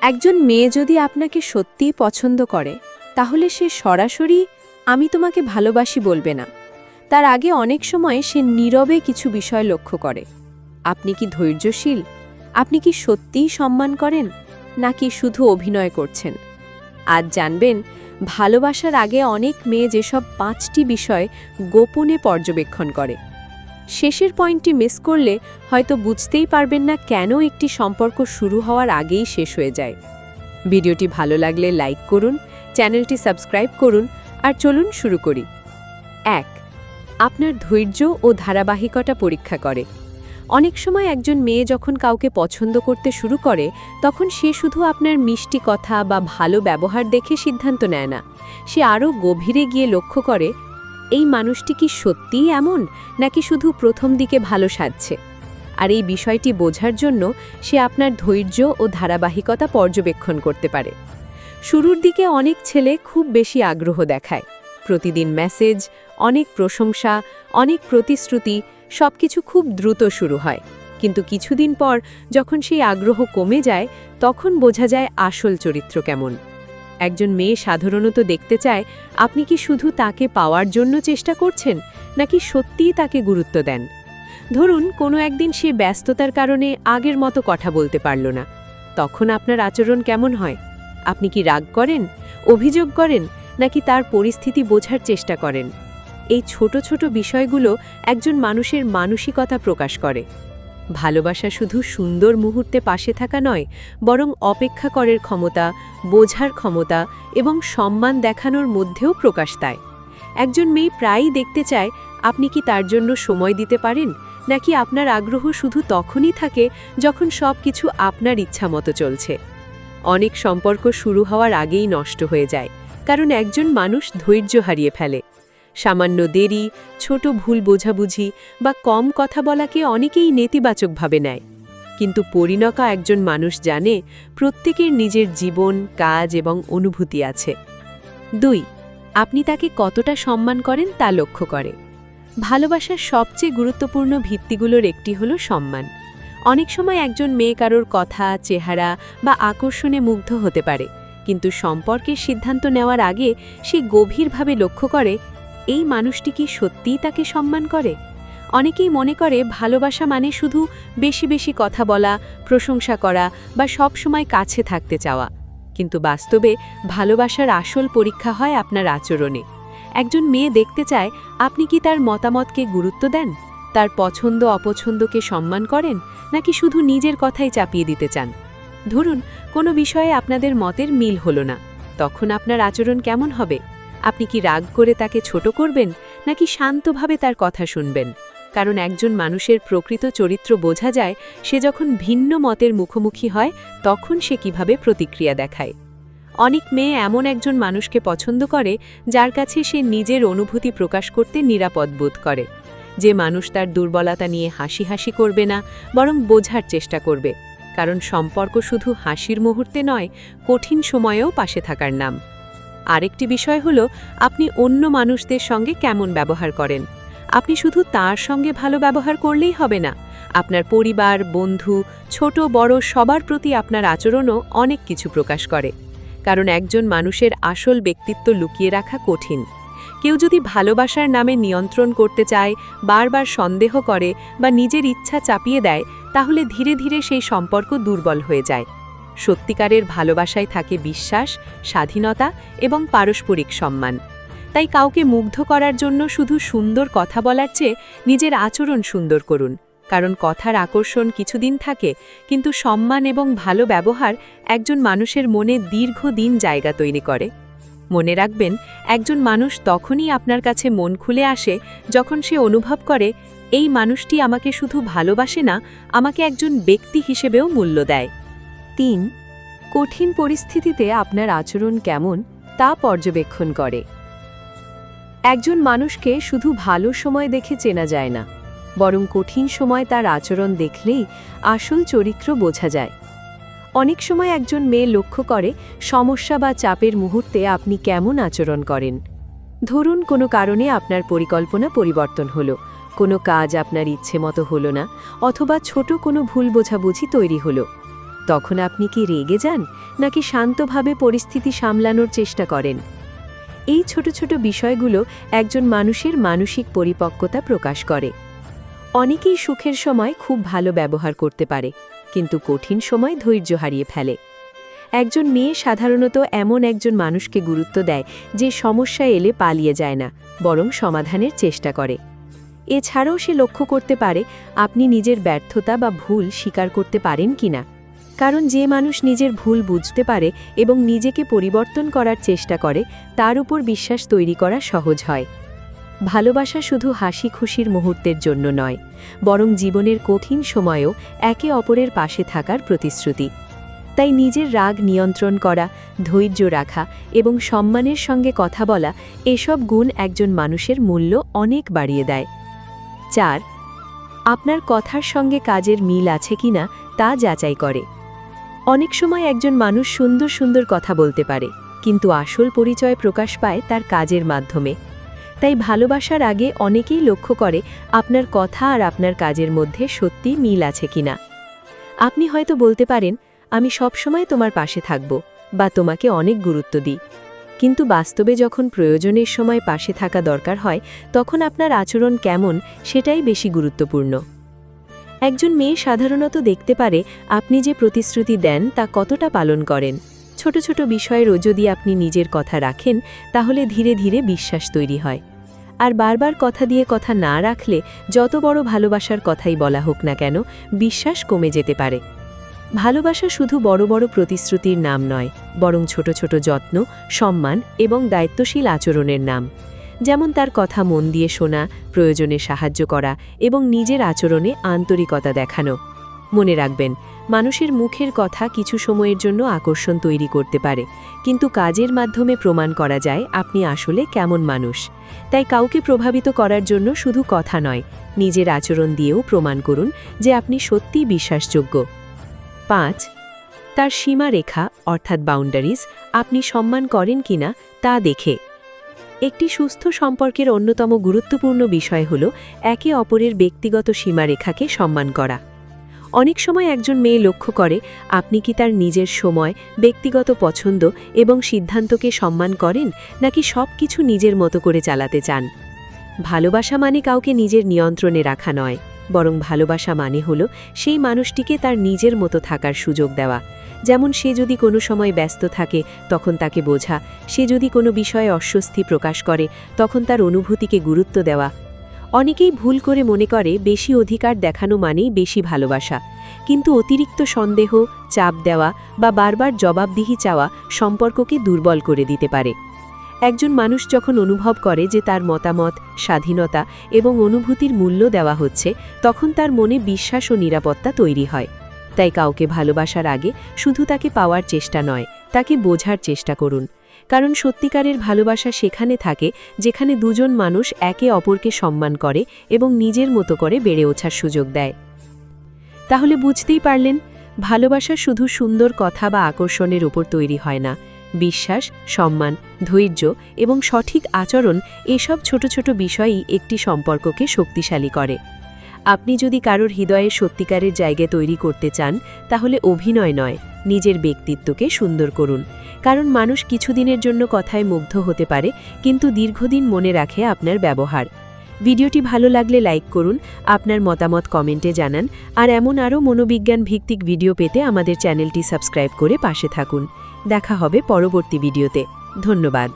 একজন মেয়ে যদি আপনাকে সত্যিই পছন্দ করে তাহলে সে সরাসরি আমি তোমাকে ভালোবাসি বলবে না। তার আগে অনেক সময় সে নীরবে কিছু বিষয় লক্ষ্য করে। আপনি কি ধৈর্যশীল? আপনি কি সত্যিই সম্মান করেন, নাকি শুধু অভিনয় করছেন? আজ জানবেন ভালোবাসার আগে অনেক মেয়ে যেসব 5টি বিষয় গোপনে পর্যবেক্ষণ করে। শেষের পয়েন্টটি মিস করলে হয়তো বুঝতেই পারবেন না কেন একটি সম্পর্ক শুরু হওয়ার আগেই শেষ হয়ে যায়। ভিডিওটি ভালো লাগলে লাইক করুন, চ্যানেলটি সাবস্ক্রাইব করুন, আর চলুন শুরু করি। 1. আপনার ধৈর্য ও ধারাবাহিকতা পরীক্ষা করে। অনেক সময় একজন মেয়ে যখন কাউকে পছন্দ করতে শুরু করে তখন সে শুধু আপনার মিষ্টি কথা বা ভালো ব্যবহার দেখে সিদ্ধান্ত নেয় না। সে আরও গভীরে গিয়ে লক্ষ্য করে এই মানুষটি কি সত্যিই এমন, নাকি শুধু প্রথম দিকে ভালো সাজছে। আর এই বিষয়টি বোঝার জন্য সে আপনার ধৈর্য ও ধারাবাহিকতা পর্যবেক্ষণ করতে পারে। শুরুর দিকে অনেক ছেলে খুব বেশি আগ্রহ দেখায়। প্রতিদিন মেসেজ, অনেক প্রশংসা, অনেক প্রতিশ্রুতি, সবকিছু খুব দ্রুত শুরু হয়। কিন্তু কিছুদিন পর যখন সেই আগ্রহ কমে যায় তখন বোঝা যায় আসল চরিত্র কেমন। একজন মেয়ে সাধারণত দেখতে চায় আপনি কি শুধু তাকে পাওয়ার জন্য চেষ্টা করছেন, নাকি সত্যিই তাকে গুরুত্ব দেন। ধরুন কোনো একদিন সে ব্যস্ততার কারণে আগের মতো কথা বলতে পারল না, তখন আপনার আচরণ কেমন হয়? আপনি কি রাগ করেন, অভিযোগ করেন, নাকি তার পরিস্থিতি বোঝার চেষ্টা করেন? এই ছোট ছোট বিষয়গুলো একজন মানুষের মানসিকতা প্রকাশ করে। ভালোবাসা শুধু সুন্দর মুহূর্তে পাশে থাকা নয়, বরং অপেক্ষা করার ক্ষমতা, বোঝার ক্ষমতা এবং সম্মান দেখানোর মধ্যেও প্রকাশ পায়। একজন মেয়ে প্রায়ই দেখতে চায় আপনি কি তার জন্য সময় দিতে পারেন, নাকি আপনার আগ্রহ শুধু তখনই থাকে যখন সব কিছু আপনার ইচ্ছা মতো চলছে। অনেক সম্পর্ক শুরু হওয়ার আগেই নষ্ট হয়ে যায়, কারণ একজন মানুষ ধৈর্য হারিয়ে ফেলে। সামান্য দেরি, ছোট ভুল বোঝাবুঝি বা কম কথা বলাকে অনেকেই নেতিবাচকভাবে নেয়। কিন্তু পরিণত একজন মানুষ জানে প্রত্যেকের নিজের জীবন, কাজ এবং অনুভূতি আছে। 2. আপনি তাকে কতটা সম্মান করেন তা লক্ষ্য করে। ভালোবাসার সবচেয়ে গুরুত্বপূর্ণ ভিত্তিগুলোর একটি হল সম্মান। অনেক সময় একজন মেয়ে কারোর কথা, চেহারা বা আকর্ষণে মুগ্ধ হতে পারে, কিন্তু সম্পর্কের সিদ্ধান্ত নেওয়ার আগে সে গভীরভাবে লক্ষ্য করে এই মানুষটি কি সত্যিই তাকে সম্মান করে। অনেকেই মনে করে ভালোবাসা মানে শুধু বেশি বেশি কথা বলা, প্রশংসা করা বা সব সময় কাছে থাকতে চাওয়া। কিন্তু বাস্তবে ভালোবাসার আসল পরীক্ষা হয় আপনার আচরণে। একজন মেয়ে দেখতে চায় আপনি কি তার মতামতকে গুরুত্ব দেন, তার পছন্দ অপছন্দকে সম্মান করেন, নাকি শুধু নিজের কথাই চাপিয়ে দিতে চান। ধরুন কোনো বিষয়ে আপনাদের মতের মিল হলো না, তখন আপনার আচরণ কেমন হবে? আপনি কি রাগ করে তাকে ছোট করবেন, নাকি শান্তভাবে তার কথা শুনবেন? কারণ একজন মানুষের প্রকৃত চরিত্র বোঝা যায় সে যখন ভিন্ন মতের মুখোমুখি হয় তখন সে কিভাবে প্রতিক্রিয়া দেখায়। অনেক মেয়ে এমন একজন মানুষকে পছন্দ করে যার কাছে সে নিজের অনুভূতি প্রকাশ করতে নিরাপদ বোধ করে। যে মানুষ তার দুর্বলতা নিয়ে হাসি হাসি করবে না, বরং বোঝার চেষ্টা করবে। কারণ সম্পর্ক শুধু হাসির মুহূর্তে নয়, কঠিন সময়েও পাশে থাকার নাম। আরেকটি বিষয় হলো আপনি অন্য মানুষদের সঙ্গে কেমন ব্যবহার করেন। আপনি শুধু তার সঙ্গে ভালো ব্যবহার করলেই হবে না, আপনার পরিবার, বন্ধু, ছোট বড় সবার প্রতি আপনার আচরণও অনেক কিছু প্রকাশ করে। কারণ একজন মানুষের আসল ব্যক্তিত্ব লুকিয়ে রাখা কঠিন। কেউ যদি ভালোবাসার নামে নিয়ন্ত্রণ করতে চায়, বারবার সন্দেহ করে বা নিজের ইচ্ছা চাপিয়ে দেয়, তাহলে ধীরে ধীরে সেই সম্পর্ক দুর্বল হয়ে যায়। সত্যিকারের ভালোবাসায় থাকে বিশ্বাস, স্বাধীনতা এবং পারস্পরিক সম্মান। তাই কাউকে মুগ্ধ করার জন্য শুধু সুন্দর কথা বলার চেয়ে নিজের আচরণ সুন্দর করুন। কারণ কথার আকর্ষণ কিছুদিন থাকে, কিন্তু সম্মান এবং ভালো ব্যবহার একজন মানুষের মনে দীর্ঘদিন জায়গা তৈরি করে। মনে রাখবেন, একজন মানুষ তখনই আপনার কাছে মন খুলে আসে যখন সে অনুভব করে এই মানুষটি আমাকে শুধু ভালোবাসে না, আমাকে একজন ব্যক্তি হিসেবেও মূল্য দেয়। 3. কঠিন পরিস্থিতিতে আপনার আচরণ কেমন তা পর্যবেক্ষণ করে। একজন মানুষকে শুধু ভালো সময় দেখে চেনা যায় না, বরং কঠিন সময় তার আচরণ দেখলেই আসল চরিত্র বোঝা যায়। অনেক সময় একজন মেয়ে লক্ষ্য করে সমস্যা বা চাপের মুহূর্তে আপনি কেমন আচরণ করেন। ধরুন কোনো কারণে আপনার পরিকল্পনা পরিবর্তন হলো, কোনো কাজ আপনার ইচ্ছে মতো হলো না, অথবা ছোট কোনো ভুল বোঝাবুঝি তৈরি হলো। তখন আপনি কি রেগে যান নাকি শান্তভাবে পরিস্থিতি সামলানোর চেষ্টা করেন? এই ছোট ছোট বিষয়গুলো একজন মানুষের মানসিক পরিপক্কতা প্রকাশ করে। অনেকেই সুখের সময় খুব ভালো ব্যবহার করতে পারে, কিন্তু কঠিন সময় ধৈর্য হারিয়ে ফেলে। একজন মেয়ে সাধারণত এমন একজন মানুষকে গুরুত্ব দেয় যে সমস্যা এলে পালিয়ে যায় না, বরং সমাধানের চেষ্টা করে। এছাড়াও সে লক্ষ্য করতে পারে আপনি নিজের ব্যর্থতা বা ভুল স্বীকার করতে পারেন কিনা। কারণ যে মানুষ নিজের ভুল বুঝতে পারে এবং নিজেকে পরিবর্তন করার চেষ্টা করে, তার উপর বিশ্বাস তৈরি করা সহজ হয়। ভালোবাসা শুধু হাসি খুশির মুহূর্তের জন্য নয়, বরং জীবনের কঠিন সময়েও একে অপরের পাশে থাকার প্রতিশ্রুতি। তাই নিজের রাগ নিয়ন্ত্রণ করা, ধৈর্য রাখা এবং সম্মানের সঙ্গে কথা বলা, এসব গুণ একজন মানুষের মূল্য অনেক বাড়িয়ে দেয়। 4. আপনার কথার সঙ্গে কাজের মিল আছে কিনা তা যাচাই করে। অনেক সময় একজন মানুষ সুন্দর সুন্দর কথা বলতে পারে, কিন্তু আসল পরিচয় প্রকাশ পায় তার কাজের মাধ্যমে। তাই ভালোবাসার আগে অনেকেই লক্ষ্য করে আপনার কথা আর আপনার কাজের মধ্যে সত্যি মিল আছে কিনা। আপনি হয়তো বলতে পারেন, আমি সবসময় তোমার পাশে থাকব বা তোমাকে অনেক গুরুত্ব দিই, কিন্তু বাস্তবে যখন প্রয়োজনের সময় পাশে থাকা দরকার হয়, তখন আপনার আচরণ কেমন সেটাই বেশি গুরুত্বপূর্ণ। একজন মেয়ে সাধারণত দেখতে পারে আপনি যে প্রতিশ্রুতি দেন তা কতটা পালন করেন। ছোট ছোট বিষয়েরও যদি আপনি নিজের কথা রাখেন, তাহলে ধীরে ধীরে বিশ্বাস তৈরি হয়। আর বারবার কথা দিয়ে কথা না রাখলে, যত বড় ভালোবাসার কথাই বলা হোক না কেন, বিশ্বাস কমে যেতে পারে। ভালোবাসা শুধু বড় বড় প্রতিশ্রুতির নাম নয়, বরং ছোট ছোট যত্ন, সম্মান এবং দায়িত্বশীল আচরণের নাম। যেমন তার কথা মন দিয়ে শোনা, প্রয়োজনে সাহায্য করা এবং নিজের আচরণে আন্তরিকতা দেখানো। মনে রাখবেন, মানুষের মুখের কথা কিছু সময়ের জন্য আকর্ষণ তৈরি করতে পারে, কিন্তু কাজের মাধ্যমে প্রমাণ করা যায় আপনি আসলে কেমন মানুষ। তাই কাউকে প্রভাবিত করার জন্য শুধু কথা নয়, নিজের আচরণ দিয়েও প্রমাণ করুন যে আপনি সত্যিই বিশ্বাসযোগ্য। 5. তার সীমারেখা অর্থাৎ বাউন্ডারিজ আপনি সম্মান করেন কিনা তা দেখে। একটি সুস্থ সম্পর্কের অন্যতম গুরুত্বপূর্ণ বিষয় হল একে অপরের ব্যক্তিগত সীমারেখাকে সম্মান করা। অনেক সময় একজন মেয়ে লক্ষ্য করে আপনি কি তার নিজের সময়, ব্যক্তিগত পছন্দ এবং সিদ্ধান্তকে সম্মান করেন, নাকি সব কিছু নিজের মতো করে চালাতে চান। ভালোবাসা মানে কাউকে নিজের নিয়ন্ত্রণে রাখা নয়, বরং ভালোবাসা মানে হল সেই মানুষটিকে তার নিজের মতো থাকার সুযোগ দেওয়া। যেমন সে যদি কোনো সময় ব্যস্ত থাকে, তখন তাকে বোঝা। সে যদি কোনো বিষয়ে অস্বস্তি প্রকাশ করে, তখন তার অনুভূতিকে গুরুত্ব দেওয়া। অনেকেই ভুল করে মনে করে বেশি অধিকার দেখানো মানেই বেশি ভালোবাসা, কিন্তু অতিরিক্ত সন্দেহ, চাপ দেওয়া বা বারবার জবাবদিহি চাওয়া সম্পর্ককে দুর্বল করে দিতে পারে। একজন মানুষ যখন অনুভব করে যে তার মতামত, স্বাধীনতা এবং অনুভূতির মূল্য দেওয়া হচ্ছে, তখন তার মনে বিশ্বাস ও নিরাপত্তা তৈরি হয়। তাই কাউকে ভালোবাসার আগে শুধু তাকে পাওয়ার চেষ্টা নয়, তাকে বোঝার চেষ্টা করুন। কারণ সত্যিকারের ভালোবাসা সেখানে থাকে যেখানে দুজন মানুষ একে অপরকে সম্মান করে এবং নিজের মতো করে বেড়ে ওঠার সুযোগ দেয়। তাহলে বুঝতেই পারলেন, ভালোবাসা শুধু সুন্দর কথা বা আকর্ষণের উপর তৈরি হয় না। বিশ্বাস, সম্মান, ধৈর্য এবং সঠিক আচরণ, এসব ছোট ছোট বিষয়ই একটি সম্পর্ককে শক্তিশালী করে। আপনি যদি কারোর হৃদয়ে সত্যিকারের জায়গা তৈরি করতে চান, তাহলে অভিনয় নয়, নিজের ব্যক্তিত্বকে সুন্দর করুন। কারণ মানুষ কিছুদিনের জন্য কথায় মুগ্ধ হতে পারে, কিন্তু দীর্ঘদিন মনে রাখে আপনার ব্যবহার। ভিডিওটি ভালো লাগলে লাইক করুন, আপনার মতামত কমেন্টে জানান, আর এমন আরও মনোবিজ্ঞান ভিত্তিক ভিডিও পেতে আমাদের চ্যানেলটি সাবস্ক্রাইব করে পাশে থাকুন। দেখা হবে পরবর্তী ভিডিওতে। ধন্যবাদ।